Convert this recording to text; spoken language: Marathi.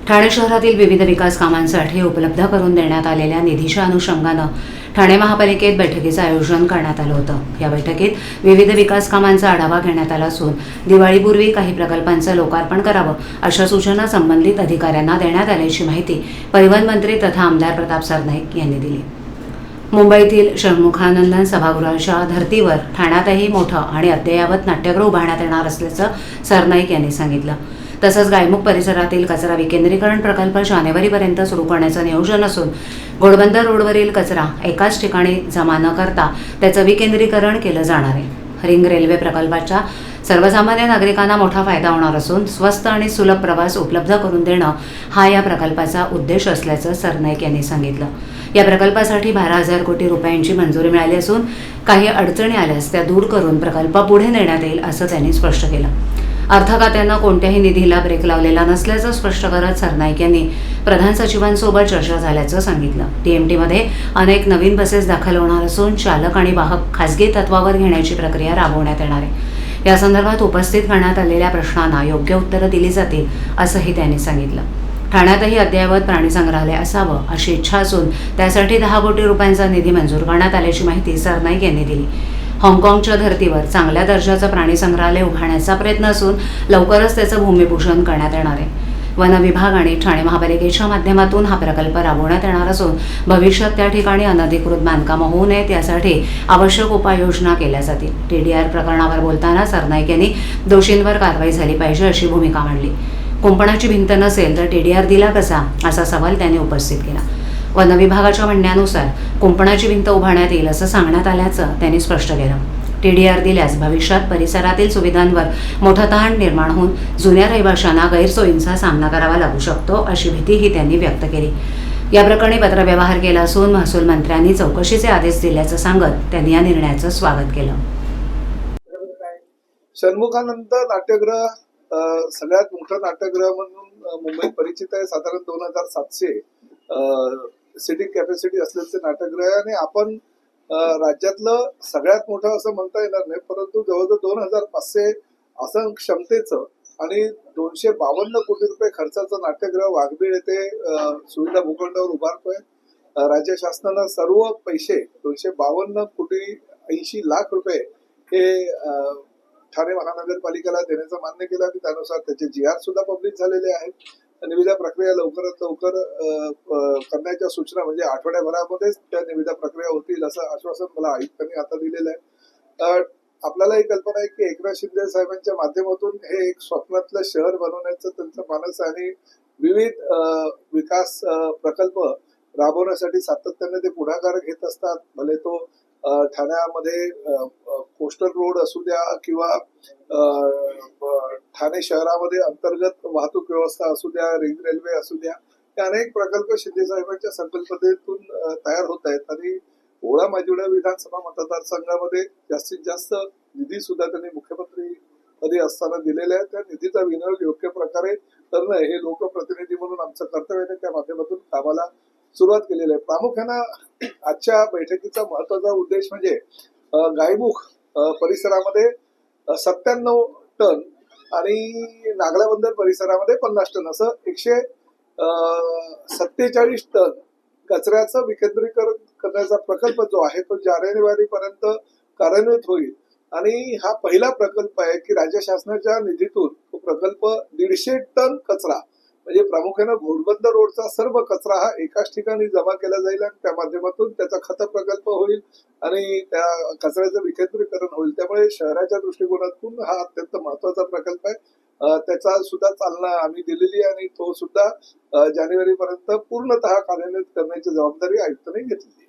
ठाणे शहरातील विविध विकास कामांसाठी उपलब्ध करून देण्यात आलेल्या निधीच्या अनुषंगानं ठाणे महापालिकेत बैठकीचं आयोजन करण्यात आलं होतं। या बैठकीत विविध विकास कामांचा आढावा घेण्यात आला असून दिवाळीपूर्वी काही प्रकल्पांचं लोकार्पण करावं अशा सूचना संबंधित अधिकाऱ्यांना देण्यात आल्याची माहिती परिवहन मंत्री तथा आमदार प्रताप सरनाईक यांनी दिली। मुंबईतील षण्मुखानंदन सभागृहाच्या धर्तीवर ठाण्यातही मोठं आणि अद्ययावत नाट्यगृह उभारण्यात येणार असल्याचं सरनाईक यांनी सांगितलं। तसंच गायमुख परिसरातील कचरा विकेंद्रीकरण प्रकल्प जानेवारीपर्यंत सुरू करण्याचं नियोजन असून घोडबंदर रोडवरील कचरा एकाच ठिकाणी जमा न करता त्याचं विकेंद्रीकरण केलं जाणार आहे। रिंग रेल्वे प्रकल्पाच्या सर्वसामान्य नागरिकांना मोठा फायदा होणार असून स्वस्त आणि सुलभ प्रवास उपलब्ध करून देणं हा या प्रकल्पाचा उद्देश असल्याचं सरनाईक यांनी सांगितलं। या प्रकल्पासाठी 12,000 कोटी रुपयांची मंजुरी मिळाली असून काही अडचणी आल्यास त्या दूर करून प्रकल्प पुढे नेण्यात येईल असं त्यांनी स्पष्ट केलं। अर्थ खात्यानं कोणत्याही निधीला ब्रेक लावलेला नसल्याचं स्पष्ट करत सरनाईक यांनी प्रधान सचिवांसोबत चर्चा झाल्याचं सांगितलं। टीएमटीमध्ये अनेक नवीन बसेस दाखल होणार असून चालक आणि वाहक खासगी तत्वावर घेण्याची प्रक्रिया राबवण्यात येणार आहे। या संदर्भात उपस्थित करण्यात आलेल्या प्रश्नांना योग्य उत्तरं दिली जातील असंही त्यांनी सांगितलं। ठाण्यातही अद्ययावत प्राणी संग्रहालय असावं अशी इच्छा असून त्यासाठी 10 कोटी रुपयांचा निधी मंजूर करण्यात आल्याची माहिती सरनाईक यांनी दिली। हाँगकाँगच्या धर्तीवर चांगल्या दर्जाचं प्राणी संग्रहालय उभारण्याचा प्रयत्न असून लवकरच त्याचं भूमिपूजन करण्यात येणार आहे। वन विभाग आणि ठाणे महापालिकेच्या माध्यमातून हा प्रकल्प राबवण्यात येणार असून भविष्यात त्या ठिकाणी अनधिकृत बांधकामं होऊ नयेत यासाठी आवश्यक उपाययोजना केल्या जातील। टीडीआर प्रकरणावर बोलताना सरनाईक यांनी दोषींवर कारवाई झाली पाहिजे अशी भूमिका मांडली। कुंपणाची भिंत नसेल तर टीडीआर दिला कसा असा सवाल त्यांनी उपस्थित केला। वन विभागाच्या म्हणण्यानुसार कुंपणाची भिंत उभारण्यात येईल असं सांगण्यात आल्याचं त्यांनी स्पष्ट केलं। टीडीआर दिल्यास भविष्यात परिसरातील सुविधांवर मोठा ताण निर्माण होऊन जुन्या रहिवाशांना गैरसोयींचा सामना करावा लागू शकतो अशी भीतीही त्यांनी व्यक्त केली। या प्रकरणी पत्रव्यवहार केला असून महसूल मंत्र्यांनी चौकशीचे आदेश दिल्याचं सांगत त्यांनी या निर्णयाचं स्वागत केलं। षण्मुखानंद नाट्यगृह सगळ्यात मोठं नाट्यगृह म्हणून मुंबईत परिचित आहे। साधारण 2700 सिटिंग कॅपॅसिटी असलेले नाट्यगृह आहे आणि आपण राज्यातलं सगळ्यात मोठं असं म्हणता येणार नाही, परंतु जवळजवळ 2500 असं क्षमतेचं आणि 252 कोटी रुपये खर्चाचं नाट्यगृह वाघबीळ येथे सुविधा भूखंडावर उभारतोय। राज्य शासनानं सर्व पैसे 252 कोटी 80 लाख रुपये हे ठाणे महानगरपालिकेला देण्याचं मान्य केलं आणि त्यानुसार त्याचे GR सुद्धा पब्लिश झालेले आहेत। निविदा प्रक्रिया लवकरात लवकर करण्याच्या सूचना म्हणजे आठवड्याभरामध्येच त्या निविदा प्रक्रिया होतील असं आश्वासन मला आयुक्तांनी आता दिलेलं आहे। आपल्याला ही कल्पना आहे की एकनाथ शिंदे साहेबांच्या माध्यमातून हे एक स्वप्नातलं शहर बनवण्याचं त्यांचं मानस आणि विविध विकास प्रकल्प राबवण्यासाठी सातत्याने ते पुढाकार घेत असतात। भले तो ठाण्यामध्ये कोस्टल रोड असू द्या किंवा ठाणे शहरामध्ये अंतर्गत वाहतूक व्यवस्था असू द्या, रिंग रेल्वे असू द्या, हे अनेक प्रकल्प शिंदे साहेबांच्या संकल्पनेतून तयार होत आहेत आणि ओळा माजिवडा विधानसभा मतदारसंघामध्ये जास्तीत जास्त निधी सुद्धा त्यांनी मुख्यमंत्री पदी असताना दिलेला आहे। त्या निधीचा विनियोग योग्य प्रकारे करणं हे लोकप्रतिनिधी म्हणून आमचं कर्तव्य आहे। त्या माध्यमातून कामाला सुरुवात केलेली आहे। प्रामुख्यानं आजच्या बैठकीचा महत्वाचा उद्देश म्हणजे गायमुख परिसरामध्ये 97 टन आणि नागला बंदर परिसरामध्ये 50 टन असं 147 टन कचऱ्याचं विकेंद्रीकरण करण्याचा प्रकल्प जो आहे तो जानेवारीपर्यंत कार्यान्वित होईल आणि हा पहिला प्रकल्प आहे की राज्य शासनाच्या निधीतून तो प्रकल्प 150 टन कचरा म्हणजे प्रामुख्यानं घोडबंदर रोडचा सर्व कचरा हा एकाच ठिकाणी जमा केला जाईल आणि त्या माध्यमातून त्याचा खत प्रकल्प होईल आणि त्या कचऱ्याचं विकेंद्रीकरण होईल। त्यामुळे शहराच्या दृष्टिकोनातून हा अत्यंत महत्वाचा प्रकल्प आहे। त्याचा सुद्धा चालना आम्ही दिलेली आहे आणि तो सुद्धा जानेवारीपर्यंत पूर्णतः कार्यान्वित करण्याची जबाबदारी आयुक्तांनी घेतलेली आहे।